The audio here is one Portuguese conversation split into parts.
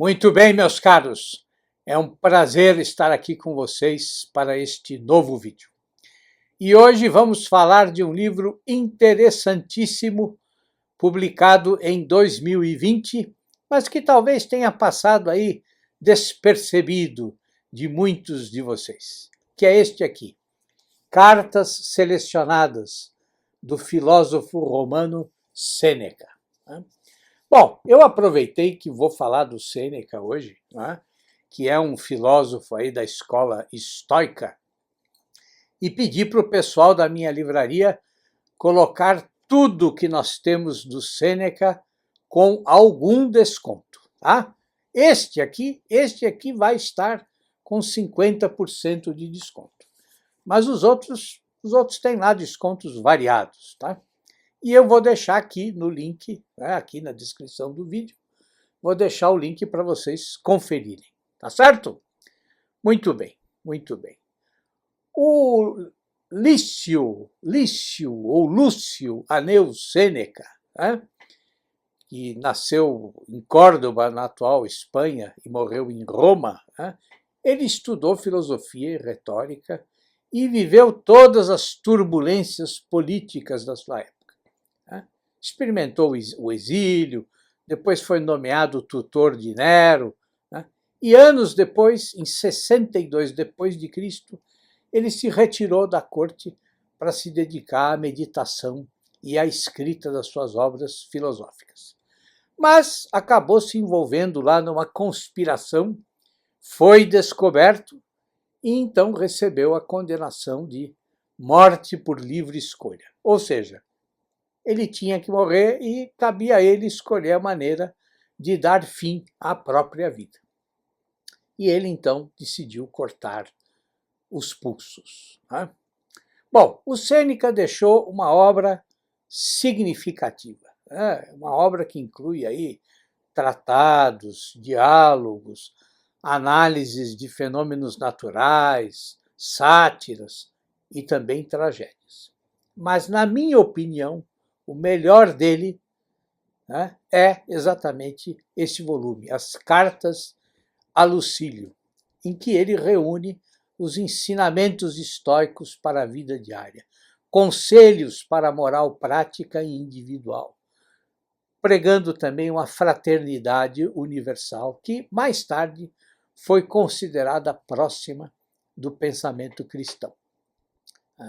Muito bem, meus caros. É um prazer estar aqui com vocês para este novo vídeo. E hoje vamos falar de um livro interessantíssimo, publicado em 2020, mas que talvez tenha passado aí despercebido de muitos de vocês, que é este aqui, Cartas Selecionadas, do filósofo romano Sêneca. Bom, eu aproveitei que vou falar do Sêneca hoje, que é um filósofo aí da escola estoica, e pedi para o pessoal da minha livraria colocar tudo que nós temos do Sêneca com algum desconto. Tá? Este aqui vai estar com 50% de desconto. Mas os outros têm lá descontos variados, tá? E eu vou deixar aqui no link, aqui na descrição do vídeo, vou deixar o link para vocês conferirem, tá certo? Muito bem, muito bem. O Lúcio Aneu Sêneca, que nasceu em Córdoba, na atual Espanha, e morreu em Roma, ele estudou filosofia e retórica e viveu todas as turbulências políticas da sua época. Experimentou o exílio, depois foi nomeado tutor de Nero, e anos depois, em 62 depois de Cristo, ele se retirou da corte para se dedicar à meditação e à escrita das suas obras filosóficas. Mas acabou se envolvendo lá numa conspiração, foi descoberto e então recebeu a condenação de morte por livre escolha. Ou seja, ele tinha que morrer e cabia a ele escolher a maneira de dar fim à própria vida. E ele, então, decidiu cortar os pulsos. Bom, o Sêneca deixou uma obra significativa, uma obra que inclui aí tratados, diálogos, análises de fenômenos naturais, sátiras e também tragédias. Mas, na minha opinião, o melhor dele é exatamente esse volume, As Cartas a Lucílio, em que ele reúne os ensinamentos estoicos para a vida diária, conselhos para a moral prática e individual, pregando também uma fraternidade universal que, mais tarde, foi considerada próxima do pensamento cristão.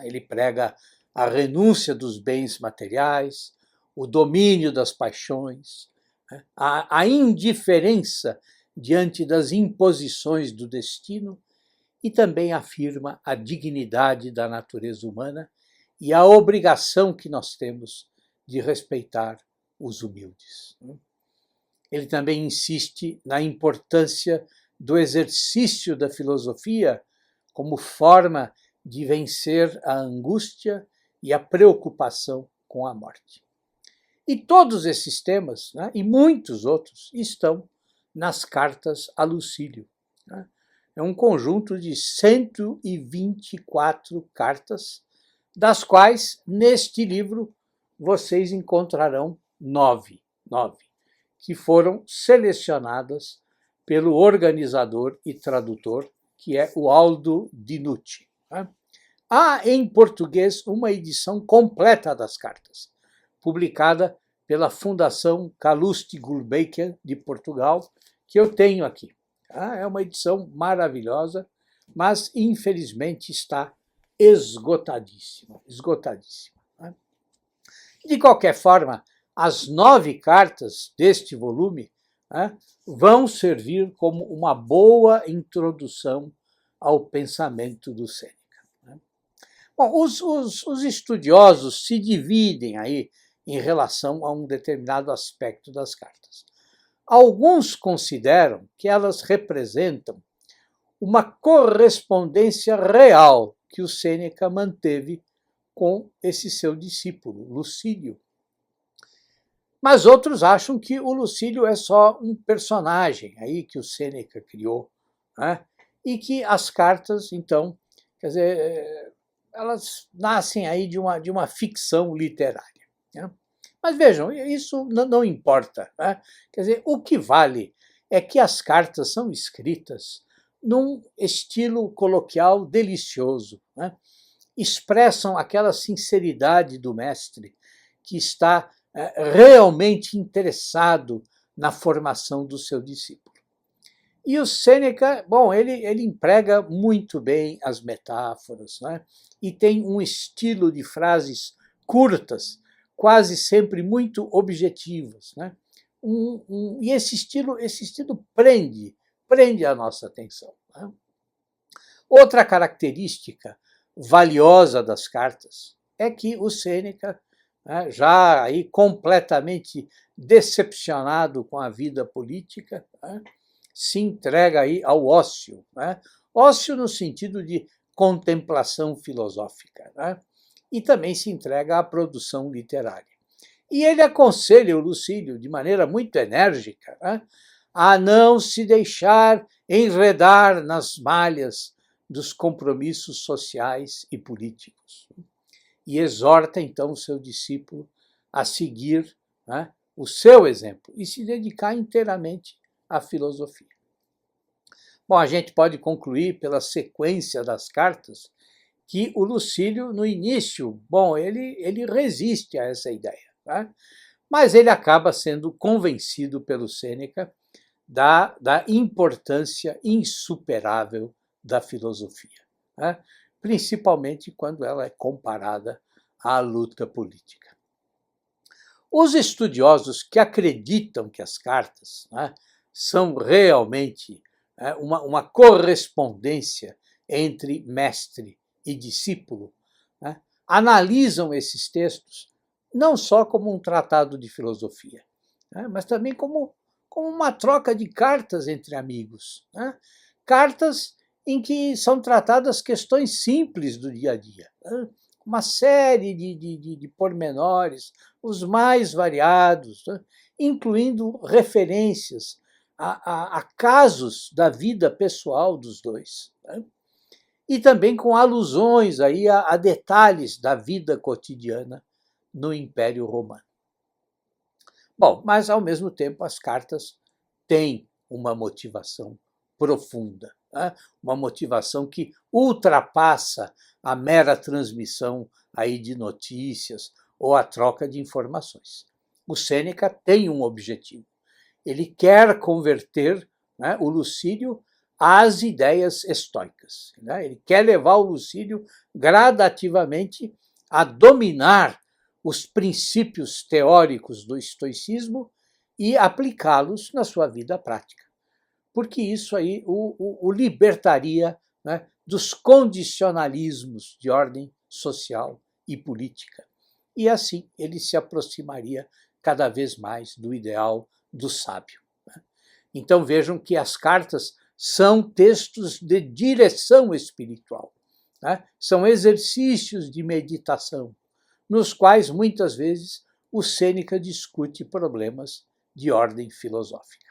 Ele prega a renúncia dos bens materiais, o domínio das paixões, a indiferença diante das imposições do destino e também afirma a dignidade da natureza humana e a obrigação que nós temos de respeitar os humildes. Ele também insiste na importância do exercício da filosofia como forma de vencer a angústia e a preocupação com a morte. E todos esses temas, e muitos outros, estão nas Cartas a Lucílio. É um conjunto de 124 cartas, das quais, neste livro, vocês encontrarão 9, que foram selecionadas pelo organizador e tradutor, que é o Aldo Dinucci. Há em português uma edição completa das cartas, publicada pela Fundação Calouste Gulbenkian de Portugal, que eu tenho aqui. É uma edição maravilhosa, mas infelizmente está esgotadíssima. De qualquer forma, as 9 cartas deste volume vão servir como uma boa introdução ao pensamento do Sêneca. Bom, os estudiosos se dividem aí em relação a um determinado aspecto das cartas. Alguns consideram que elas representam uma correspondência real que o Sêneca manteve com esse seu discípulo, Lucílio. Mas outros acham que o Lucílio é só um personagem aí que o Sêneca criou, e que as cartas, então, quer dizer, elas nascem aí de uma ficção literária. Mas vejam, isso não importa. Quer dizer, o que vale é que as cartas são escritas num estilo coloquial delicioso, né? Expressam aquela sinceridade do mestre que está realmente interessado na formação do seu discípulo. E o Sêneca, bom, ele emprega muito bem as metáforas, né? E tem um estilo de frases curtas, quase sempre muito objetivas, né? E esse estilo prende a nossa atenção, né? Outra característica valiosa das cartas é que o Sêneca, né, já aí completamente decepcionado com a vida política, né, se entrega aí ao ócio, né? Ócio no sentido de contemplação filosófica, né? E também se entrega à produção literária. E ele aconselha o Lucílio, de maneira muito enérgica, né, a não se deixar enredar nas malhas dos compromissos sociais e políticos. E exorta, então, o seu discípulo a seguir, né, o seu exemplo e se dedicar inteiramente à filosofia. Bom, a gente pode concluir pela sequência das cartas que o Lucílio, no início, bom, ele resiste a essa ideia, tá? Mas ele acaba sendo convencido pelo Sêneca da importância insuperável da filosofia, né? Principalmente quando ela é comparada à luta política. Os estudiosos que acreditam que as cartas, né, são realmente uma correspondência entre mestre e discípulo, né, analisam esses textos não só como um tratado de filosofia, né, mas também como uma troca de cartas entre amigos, né, cartas em que são tratadas questões simples do dia a dia, né, uma série de pormenores, os mais variados, né, incluindo referências a casos da vida pessoal dos dois, né, e também com alusões aí a detalhes da vida cotidiana no Império Romano. Bom, mas ao mesmo tempo as cartas têm uma motivação profunda, né? Uma motivação que ultrapassa a mera transmissão aí de notícias ou a troca de informações. O Sêneca tem um objetivo. Ele quer converter, né, o Lucílio às ideias estoicas, né? Ele quer levar o Lucílio gradativamente a dominar os princípios teóricos do estoicismo e aplicá-los na sua vida prática. Porque isso aí o libertaria, né, dos condicionalismos de ordem social e política. E assim ele se aproximaria cada vez mais do ideal do sábio. Então vejam que as cartas são textos de direção espiritual, né? São exercícios de meditação, nos quais muitas vezes o Sêneca discute problemas de ordem filosófica.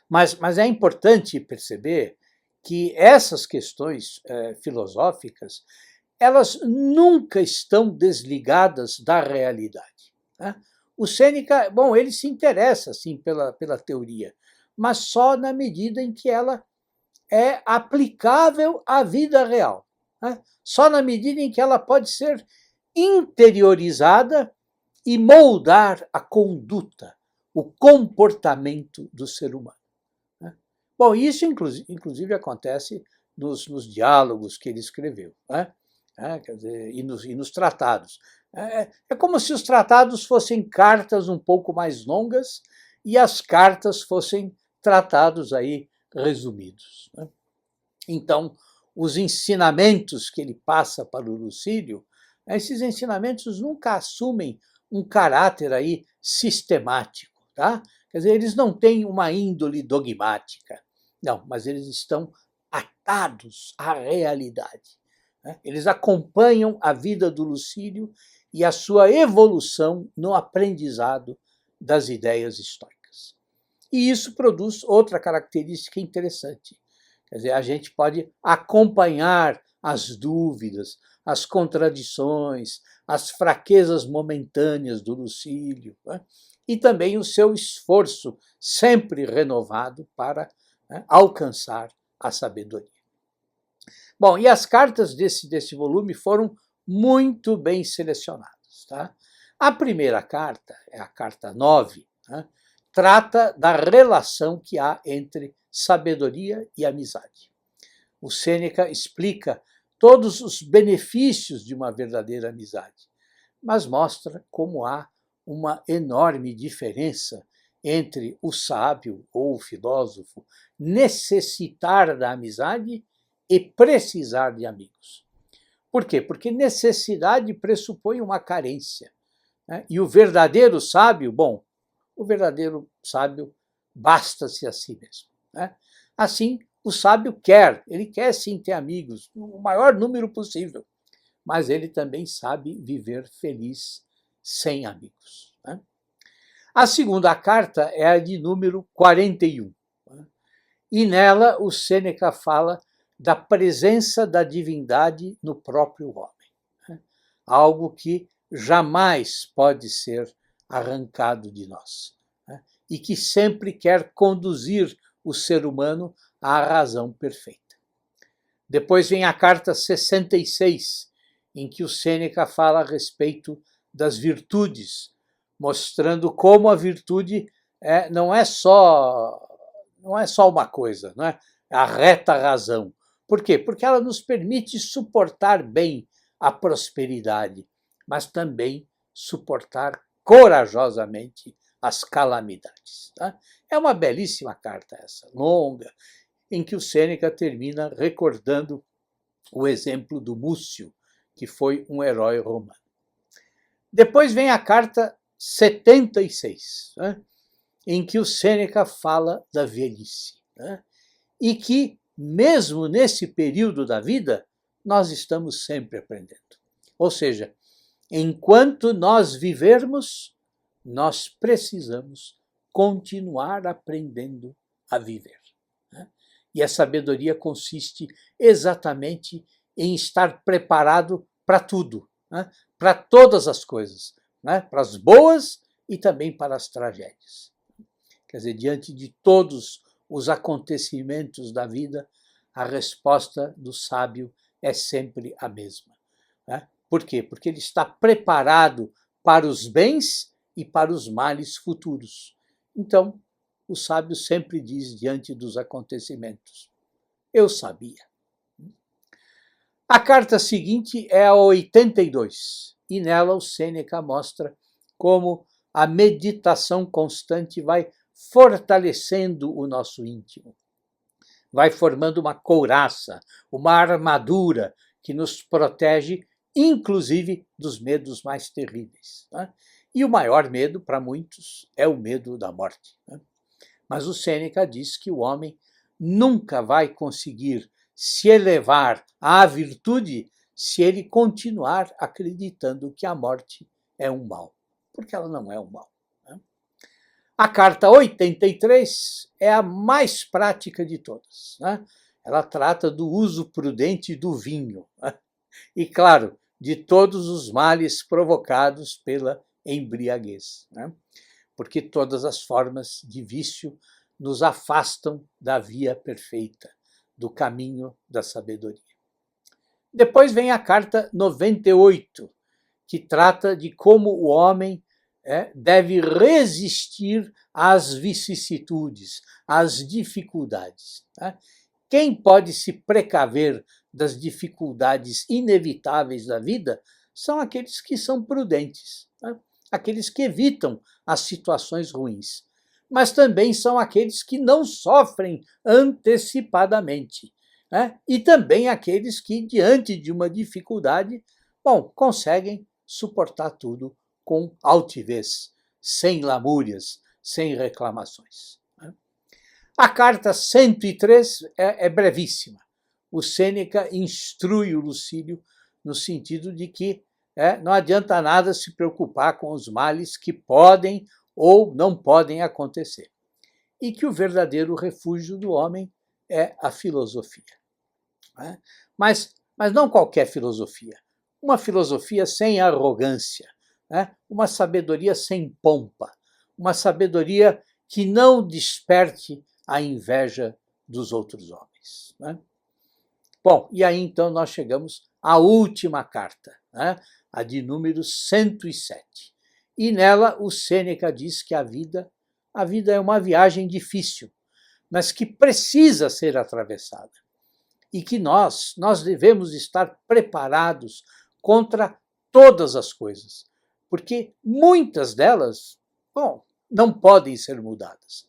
Mas é importante perceber que essas questões filosóficas, elas nunca estão desligadas da realidade, né? O Sêneca, bom, ele se interessa assim pela teoria, mas só na medida em que ela é aplicável à vida real, né? Só na medida em que ela pode ser interiorizada e moldar a conduta, o comportamento do ser humano, né? Bom, isso inclusive acontece nos diálogos que ele escreveu, né? Quer dizer, e nos tratados. É como se os tratados fossem cartas um pouco mais longas e as cartas fossem tratados aí resumidos, né? Então, os ensinamentos que ele passa para o Lucílio, esses ensinamentos nunca assumem um caráter aí sistemático, tá? Quer dizer, eles não têm uma índole dogmática, não, mas eles estão atados à realidade, né? Eles acompanham a vida do Lucílio e a sua evolução no aprendizado das ideias estoicas. E isso produz outra característica interessante. Quer dizer, a gente pode acompanhar as dúvidas, as contradições, as fraquezas momentâneas do Lucílio, né, e também o seu esforço sempre renovado para alcançar a sabedoria. Bom, e as cartas desse volume foram muito bem selecionadas. Tá? A primeira carta, é a carta 9, né, trata da relação que há entre sabedoria e amizade. O Sêneca explica todos os benefícios de uma verdadeira amizade, mas mostra como há uma enorme diferença entre o sábio ou o filósofo necessitar da amizade e precisar de amigos. Por quê? Porque necessidade pressupõe uma carência. Né? E o verdadeiro sábio, o verdadeiro sábio basta-se a si mesmo. Né? Assim, o sábio ele quer sim ter amigos, o maior número possível, mas ele também sabe viver feliz sem amigos. Né? A segunda carta é a de número 41. Né? E nela o Sêneca fala da presença da divindade no próprio homem. Né? Algo que jamais pode ser arrancado de nós. Né? E que sempre quer conduzir o ser humano à razão perfeita. Depois vem a carta 66, em que o Sêneca fala a respeito das virtudes, mostrando como a virtude não é só uma coisa, não é a reta razão. Por quê? Porque ela nos permite suportar bem a prosperidade, mas também suportar corajosamente as calamidades. Tá? É uma belíssima carta essa, longa, em que o Sêneca termina recordando o exemplo do Múcio, que foi um herói romano. Depois vem a carta 76, né, em que o Sêneca fala da velhice. Né, e que, mesmo nesse período da vida, nós estamos sempre aprendendo. Ou seja, enquanto nós vivermos, nós precisamos continuar aprendendo a viver. Né? E a sabedoria consiste exatamente em estar preparado para tudo, né? Para todas as coisas, né? Para as boas e também para as tragédias. Quer dizer, diante de todos os acontecimentos da vida, a resposta do sábio é sempre a mesma. Né? Por quê? Porque ele está preparado para os bens e para os males futuros. Então, o sábio sempre diz diante dos acontecimentos: eu sabia. A carta seguinte é a 82, e nela o Sêneca mostra como a meditação constante vai fortalecendo o nosso íntimo, vai formando uma couraça, uma armadura que nos protege, inclusive dos medos mais terríveis. Né? E o maior medo, para muitos, é o medo da morte. Né? Mas o Sêneca diz que o homem nunca vai conseguir se elevar à virtude se ele continuar acreditando que a morte é um mal, porque ela não é um mal. Né? A carta 83 é a mais prática de todas. Né? Ela trata do uso prudente do vinho. Né? E, claro, de todos os males provocados pela embriaguez. Né? Porque todas as formas de vício nos afastam da via perfeita, do caminho da sabedoria. Depois vem a carta 98, que trata de como o homem deve resistir às vicissitudes, às dificuldades. Né? Quem pode se precaver das dificuldades inevitáveis da vida são aqueles que são prudentes, né? Aqueles que evitam as situações ruins. Mas também são aqueles que não sofrem antecipadamente. Né? E também aqueles que, diante de uma dificuldade, conseguem suportar tudo com altivez, sem lamúrias, sem reclamações. Né? A carta 103 é brevíssima. O Sêneca instrui o Lucílio no sentido de que não adianta nada se preocupar com os males que podem ou não podem acontecer. E que o verdadeiro refúgio do homem é a filosofia. Né? Mas não qualquer filosofia. Uma filosofia sem arrogância, né? Uma sabedoria sem pompa, uma sabedoria que não desperte a inveja dos outros homens. Né? Bom, e aí então nós chegamos à última carta, né? A de número 107. E nela o Sêneca diz que a vida é uma viagem difícil, mas que precisa ser atravessada. E que nós devemos estar preparados contra todas as coisas, porque muitas delas, bom, não podem ser mudadas.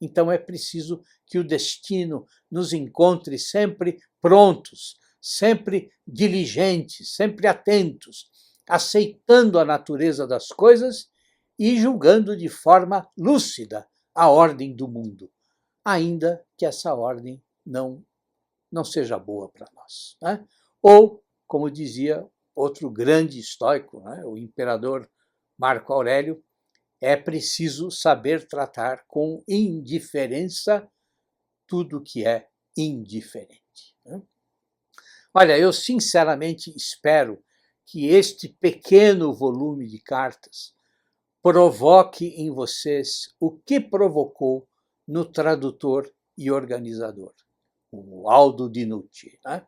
Então é preciso que o destino nos encontre sempre prontos, sempre diligentes, sempre atentos, aceitando a natureza das coisas e julgando de forma lúcida a ordem do mundo, ainda que essa ordem não seja boa para nós. Né? Ou, como dizia outro grande estoico, né, o imperador Marco Aurélio, é preciso saber tratar com indiferença tudo que é indiferente. Né? Olha, eu sinceramente espero que este pequeno volume de cartas provoque em vocês o que provocou no tradutor e organizador, o Aldo Dinucci. Né?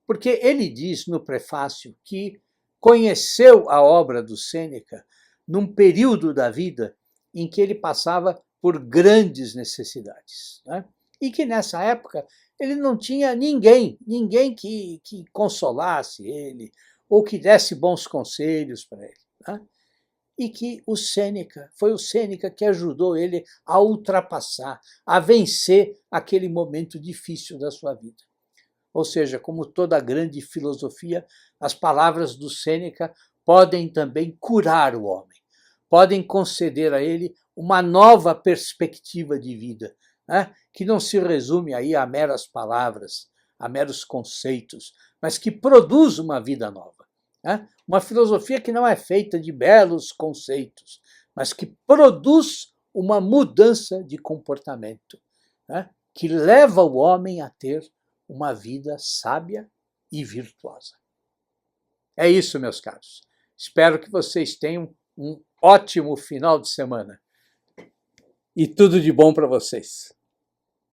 Porque ele diz no prefácio que conheceu a obra do Sêneca num período da vida em que ele passava por grandes necessidades. Né? E que nessa época ele não tinha ninguém que consolasse ele ou que desse bons conselhos para ele. Né? E que foi o Sêneca que ajudou ele a ultrapassar, a vencer aquele momento difícil da sua vida. Ou seja, como toda grande filosofia, as palavras do Sêneca podem também curar o homem, podem conceder a ele uma nova perspectiva de vida, né? Que não se resume aí a meras palavras, a meros conceitos, mas que produz uma vida nova. Né? Uma filosofia que não é feita de belos conceitos, mas que produz uma mudança de comportamento, né? Que leva o homem a ter uma vida sábia e virtuosa. É isso, meus caros. Espero que vocês tenham um ótimo final de semana. E tudo de bom para vocês.